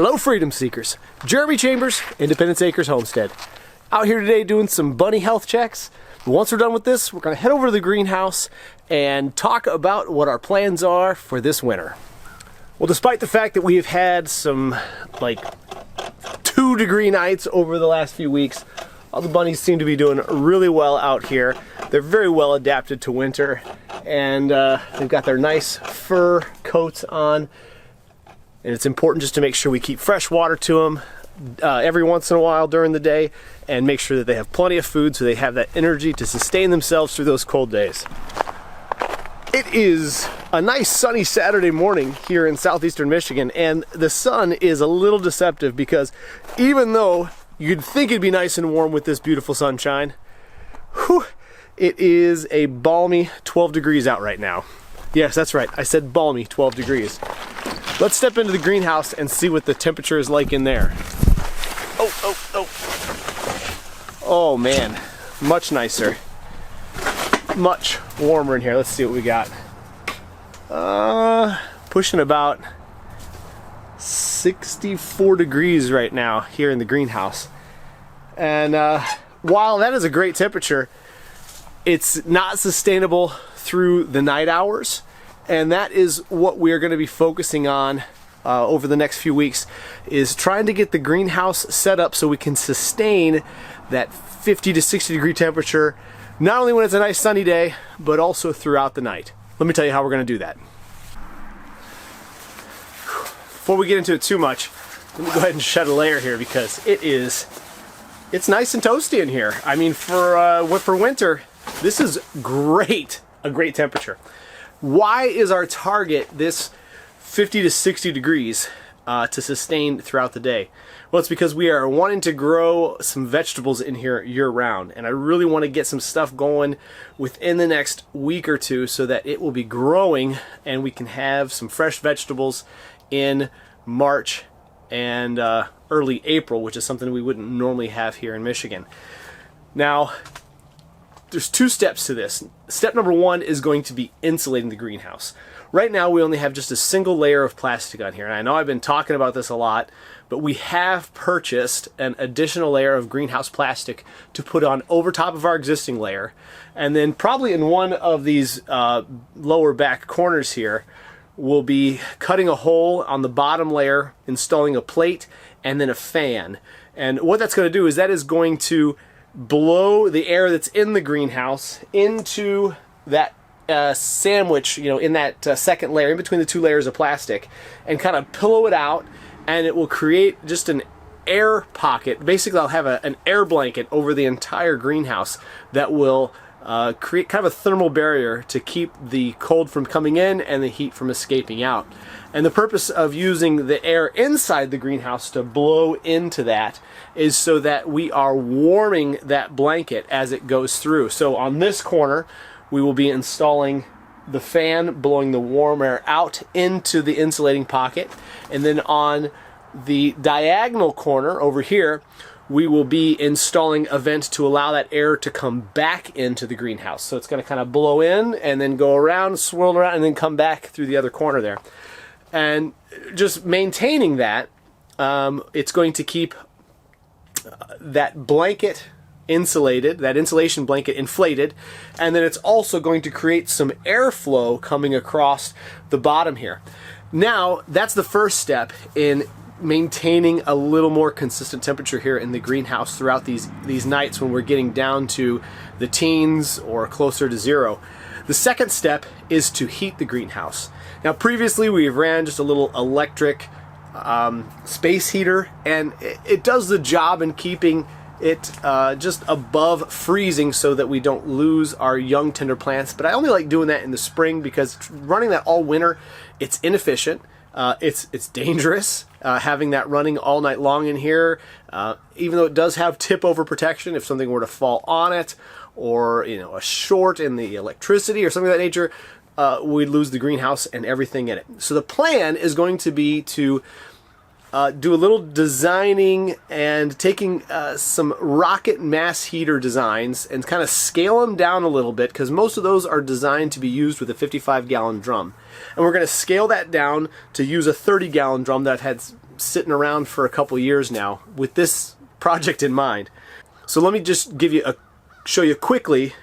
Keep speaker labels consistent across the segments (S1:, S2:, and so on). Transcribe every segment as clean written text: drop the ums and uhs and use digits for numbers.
S1: Hello Freedom Seekers, Jeremy Chambers, Independence Acres Homestead. Out here today doing some bunny health checks. Once we're done with this, we're going to head over to the greenhouse and talk about what our plans are for this winter. Well, despite the fact that we have had some like 2-degree nights over the last few weeks, all the bunnies seem to be doing really well out here. They're very well adapted to winter, and they've got their nice fur coats on. And it's important just to make sure we keep fresh water to them every once in a while during the day, and make sure that they have plenty of food so they have that energy to sustain themselves through those cold days. It is a nice sunny Saturday morning here in southeastern Michigan, and the sun is a little deceptive because even though you'd think it'd be nice and warm with this beautiful sunshine, it is a balmy 12 degrees out right now. Yes, that's right, I said balmy 12 degrees. Let's step into the greenhouse and see what the temperature is like in there. Oh man, much nicer. Much warmer in here. Let's see what we got. Pushing about 64 degrees right now here in the greenhouse. And while that is a great temperature, it's not sustainable through the night hours. And that is what we're going to be focusing on over the next few weeks, is trying to get the greenhouse set up so we can sustain that 50 to 60 degree temperature, not only when it's a nice sunny day, but also throughout the night. Let me tell you how we're going to do that. Before we get into it too much, let me go ahead and shed a layer here because it's nice and toasty in here. I mean, for winter, this is great, a great temperature. Why is our target this 50 to 60 degrees to sustain throughout the day? Well, it's because we are wanting to grow some vegetables in here year-round, and I really want to get some stuff going within the next week or two so that it will be growing and we can have some fresh vegetables in March and early April, which is something we wouldn't normally have here in Michigan. Now, there's 2 steps to this. Step number 1 is going to be insulating the greenhouse. Right now we only have just a single layer of plastic on here, and I know I've been talking about this a lot, but we have purchased an additional layer of greenhouse plastic to put on over top of our existing layer, and then probably in one of these lower back corners here we'll be cutting a hole on the bottom layer, installing a plate and then a fan. And what that's going to do is that is going to blow the air that's in the greenhouse into that sandwich, in that second layer, in between the 2 layers of plastic, and kind of pillow it out, and it will create just an air pocket. Basically, I'll have an air blanket over the entire greenhouse that will create kind of a thermal barrier to keep the cold from coming in and the heat from escaping out. And the purpose of using the air inside the greenhouse to blow into that is so that we are warming that blanket as it goes through. So on this corner, we will be installing the fan blowing the warm air out into the insulating pocket. And then on the diagonal corner over here, we will be installing a vent to allow that air to come back into the greenhouse. So it's going to kind of blow in and then go around, swirl around, and then come back through the other corner there. And just maintaining that, it's going to keep that blanket insulated, that insulation blanket inflated, and then it's also going to create some airflow coming across the bottom here. Now, that's the first step in maintaining a little more consistent temperature here in the greenhouse throughout these nights when we're getting down to the teens or closer to 0. The second step is to heat the greenhouse. Now, previously we ran just a little electric space heater, and it does the job in keeping it just above freezing so that we don't lose our young tender plants. But I only like doing that in the spring because running that all winter, it's inefficient. It's dangerous having that running all night long in here, even though it does have tip over protection if something were to fall on it, or a short in the electricity or something of that nature, we'd lose the greenhouse and everything in it. So the plan is going to be to do a little designing and taking some rocket mass heater designs and kind of scale them down a little bit, because most of those are designed to be used with a 55-gallon drum. And we're going to scale that down to use a 30-gallon drum that I've had sitting around for a couple years now with this project in mind. So let me just show you quickly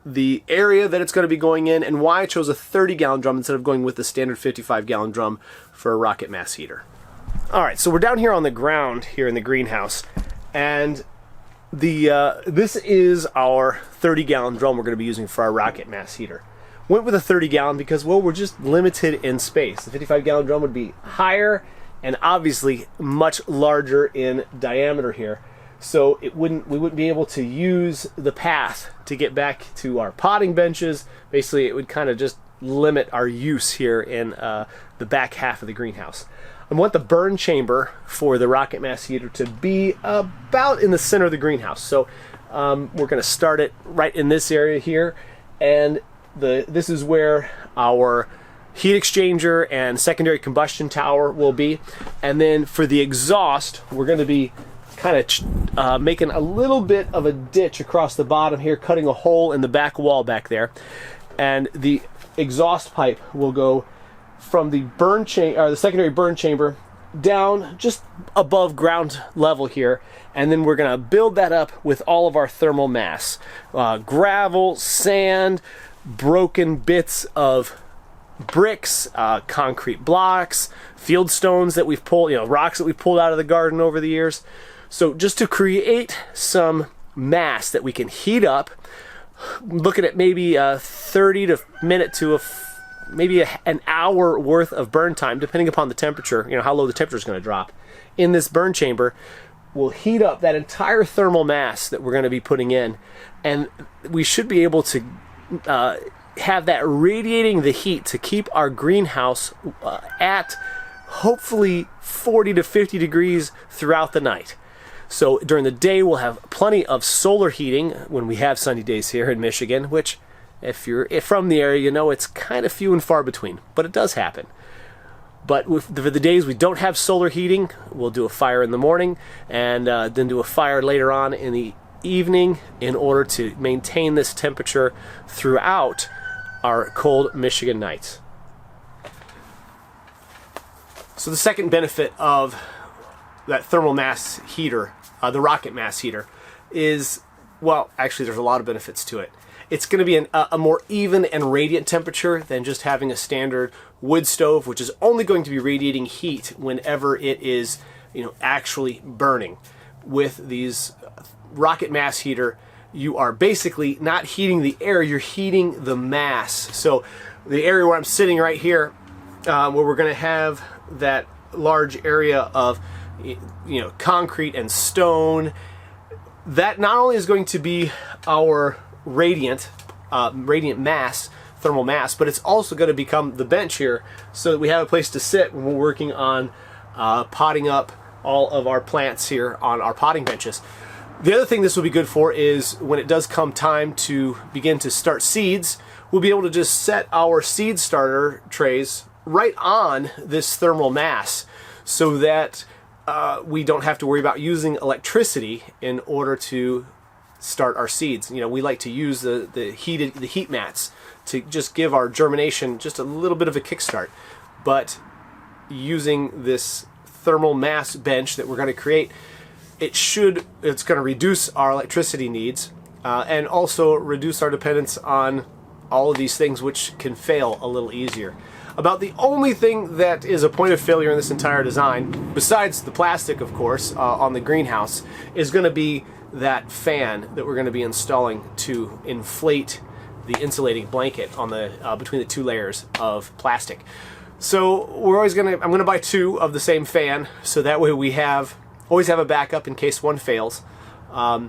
S1: the area that it's going to be going in and why I chose a 30-gallon drum instead of going with the standard 55-gallon drum for a rocket mass heater. Alright, so we're down here on the ground here in the greenhouse, and this is our 30-gallon drum we're going to be using for our rocket mass heater. Went with a 30-gallon because, well, we're just limited in space. The 55-gallon drum would be higher and obviously much larger in diameter here. So we wouldn't be able to use the path to get back to our potting benches. Basically, it would kind of just limit our use here in the back half of the greenhouse. I want the burn chamber for the rocket mass heater to be about in the center of the greenhouse. So we're going to start it right in this area here, and this is where our heat exchanger and secondary combustion tower will be. And then for the exhaust, we're going to be kind of making a little bit of a ditch across the bottom here, cutting a hole in the back wall back there, and the exhaust pipe will go from the the secondary burn chamber down just above ground level here, and then we're going to build that up with all of our thermal mass, gravel, sand, broken bits of bricks, concrete blocks, field stones that we've pulled, rocks that we've pulled out of the garden over the years. So just to create some mass that we can heat up, looking at maybe a 30-minute to maybe an hour worth of burn time, depending upon the temperature, how low the temperature is going to drop. In this burn chamber, we'll heat up that entire thermal mass that we're going to be putting in, and we should be able to have that radiating the heat to keep our greenhouse at hopefully 40 to 50 degrees throughout the night. So during the day, we'll have plenty of solar heating when we have sunny days here in Michigan, which if you're from the area, it's kind of few and far between, but it does happen. But for the days we don't have solar heating, we'll do a fire in the morning and then do a fire later on in the evening in order to maintain this temperature throughout our cold Michigan nights. So the second benefit of that thermal mass heater, the rocket mass heater, is, well, actually there's a lot of benefits to it. It's going to be a more even and radiant temperature than just having a standard wood stove, which is only going to be radiating heat whenever it is, actually burning. With these rocket mass heater, you are basically not heating the air, you're heating the mass. So the area where I'm sitting right here, where we're going to have that large area of concrete and stone, that not only is going to be our radiant mass, thermal mass, but it's also going to become the bench here, so that we have a place to sit when we're working on potting up all of our plants here on our potting benches. The other thing this will be good for is when it does come time to begin to start seeds, we'll be able to just set our seed starter trays right on this thermal mass, so that we don't have to worry about using electricity in order to start our seeds. We like to use the heat mats to just give our germination just a little bit of a kickstart. But using this thermal mass bench that we're going to create, it's going to reduce our electricity needs and also reduce our dependence on all of these things, which can fail a little easier. About the only thing that is a point of failure in this entire design, besides the plastic, of course, on the greenhouse, is going to be that fan that we're going to be installing to inflate the insulating blanket on the between the two layers of plastic. So I'm going to buy two of the same fan, so that way we always have a backup in case one fails. So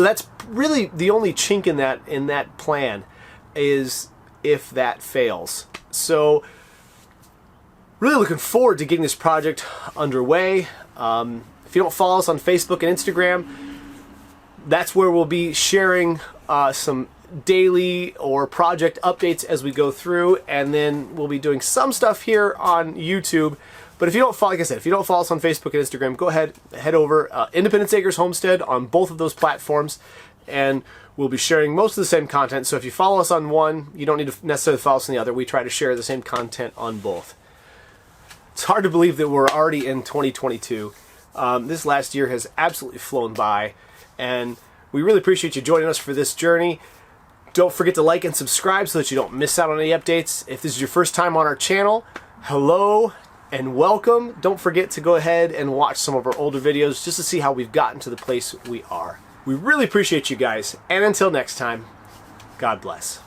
S1: that's really the only chink in that plan, is if that fails. So really looking forward to getting this project underway. If you don't follow us on Facebook and Instagram, that's where we'll be sharing some daily or project updates as we go through, and then we'll be doing some stuff here on YouTube. But if you don't follow, like I said, if you don't follow us on Facebook and Instagram, go ahead, head over Independence Acres Homestead on both of those platforms, and we'll be sharing most of the same content. So if you follow us on one, you don't need to necessarily follow us on the other. We try to share the same content on both. It's hard to believe that we're already in 2022. This last year has absolutely flown by, and we really appreciate you joining us for this journey. Don't forget to like and subscribe so that you don't miss out on any updates. If this is your first time on our channel, hello and welcome. Don't forget to go ahead and watch some of our older videos just to see how we've gotten to the place we are. We really appreciate you guys, and until next time, God bless.